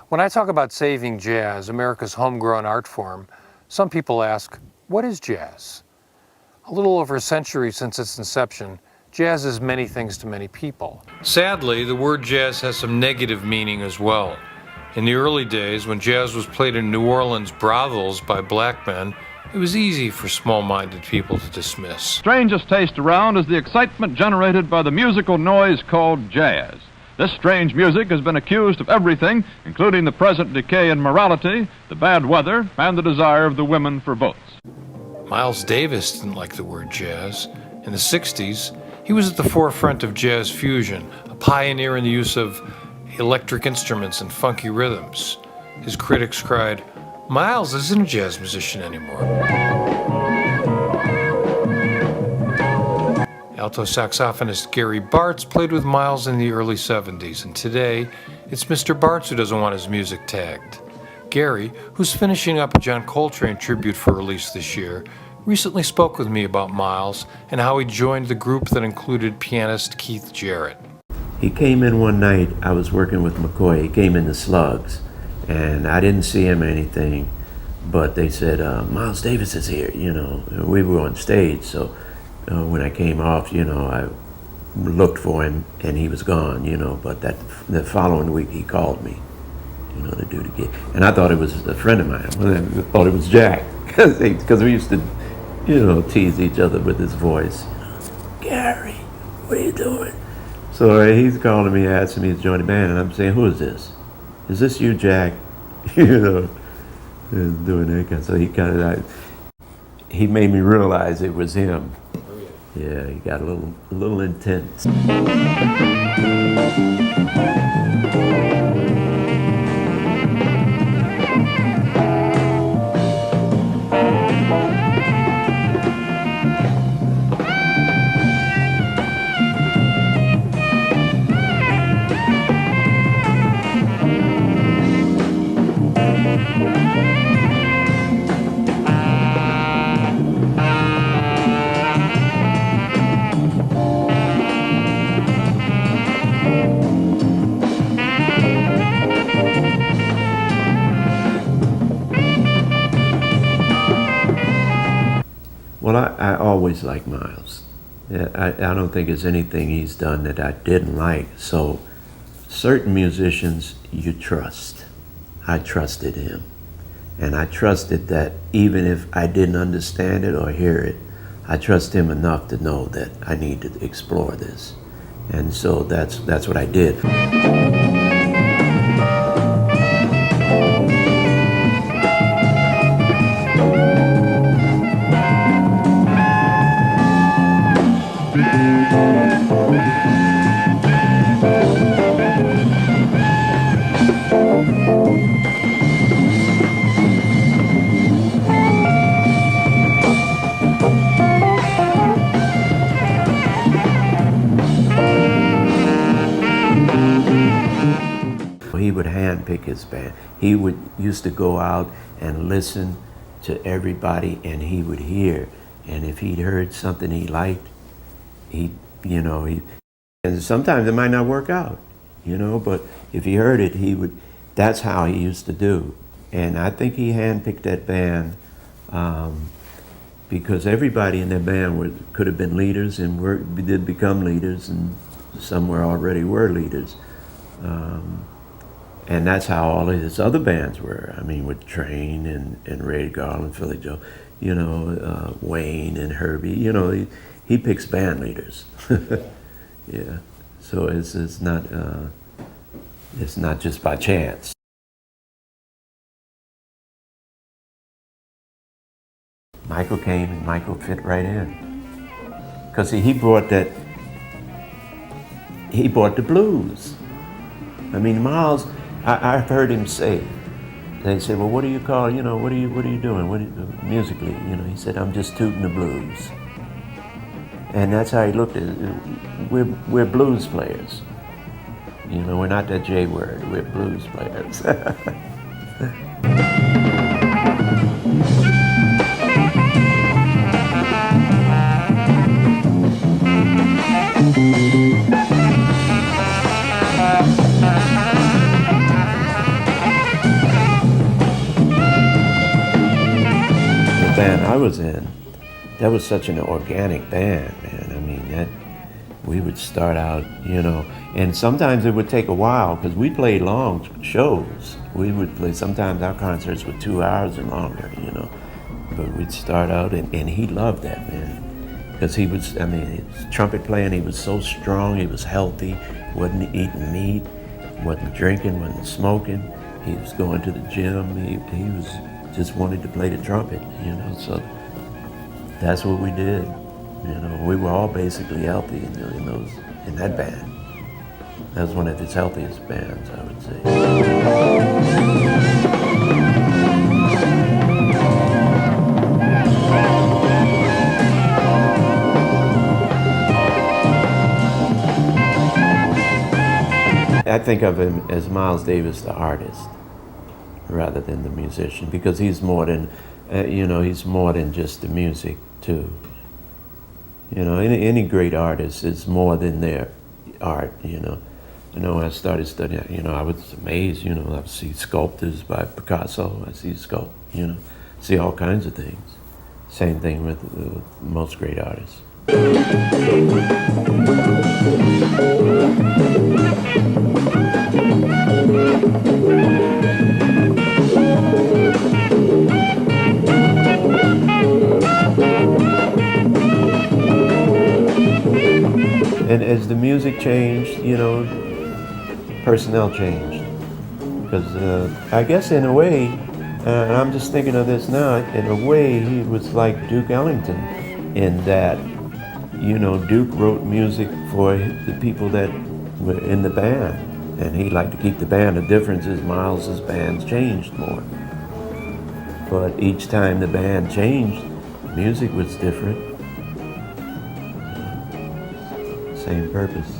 When I talk about saving jazz, America's homegrown art form, some people ask, what is jazz? A little over a century since its inception, jazz is many things to many people. Sadly, the word jazz has some negative meaning as well. In the early days, when jazz was played in New Orleans brothels by black men, it was easy for small-minded people to dismiss. Strangest taste around is the excitement generated by the musical noise called jazz. This strange music has been accused of everything, including the present decay in morality, the bad weather, and the desire of the women for votes. Miles Davis didn't like the word jazz. In the 60s, he was at the forefront of jazz fusion, a pioneer in the use of electric instruments and funky rhythms. His critics cried, "Miles isn't a jazz musician anymore." Alto saxophonist Gary Bartz played with Miles in the early 70s, and today it's Mr. Bartz who doesn't want his music tagged. Gary, who's finishing up a John Coltrane tribute for release this year, recently spoke with me about Miles and how he joined the group that included pianist Keith Jarrett. He came in one night, I was working with McCoy, he came in the Slugs, and I didn't see him or anything, but they said, Miles Davis is here, you know. We were on stage, so when I came off, you know, I looked for him and he was gone, you know, but the following week he called me, you know, to do the gig. And I thought it was a friend of mine. Well, I thought it was Jack, because we used to, you know, tease each other with his voice. Gary, what are you doing? So he's calling me, asking me to join the band, and I'm saying, who is this? Is this you, Jack? You know, doing that kind of, so he kind of, he made me realize it was him. Yeah, he got a little intense. Well, I always liked Miles. I don't think there's anything he's done that I didn't like. So certain musicians you trust. I trusted him. And I trusted that even if I didn't understand it or hear it, I trust him enough to know that I need to explore this. And so that's what I did. He would handpick his band. He used to go out and listen to everybody, and he would hear. And if he'd heard something he liked, and sometimes it might not work out, you know, but if he heard it, that's how he used to do. And I think he handpicked that band because everybody in that band could have been leaders and did become leaders, and some already were leaders. And that's how all of his other bands were. I mean, with Train and Ray Garland, Philly Joe, you know, Wayne and Herbie, you know, he picks band leaders. Yeah, so it's not just by chance. Michael came and Michael fit right in. Because he brought the blues. I mean, Miles, I've heard him say, they said, well, what do you call, you know, what are you doing musically? You know, he said, I'm just tooting the blues. And that's how he looked at it. We're blues players. You know, we're not that J word, we're blues players. was in, that was such an organic band, man. I mean, that we would start out, you know, and sometimes it would take a while because we played long shows. We would play, sometimes our concerts were 2 hours and longer, you know. But we'd start out, and he loved that, man. Because he was, I mean, his trumpet playing, he was so strong, he was healthy, wasn't eating meat, wasn't drinking, wasn't smoking. He was going to the gym, he was just wanted to play the trumpet, you know, so that's what we did. You know, we were all basically healthy in that band. That was one of his healthiest bands, I would say. I think of him as Miles Davis, the artist, rather than the musician, because he's more than, you know, he's more than just the music too. You know, any great artist is more than their art, you know. You know, when I started studying, you know, I was amazed, you know, I would see sculptures by Picasso, I see you know, see all kinds of things. Same thing with most great artists. And as the music changed, you know, personnel changed. Because I guess in a way, and I'm just thinking of this now, in a way he was like Duke Ellington in that, you know, Duke wrote music for the people that were in the band. And he liked to keep the band. The difference is Miles's bands changed more. But each time the band changed, music was different. Same purpose.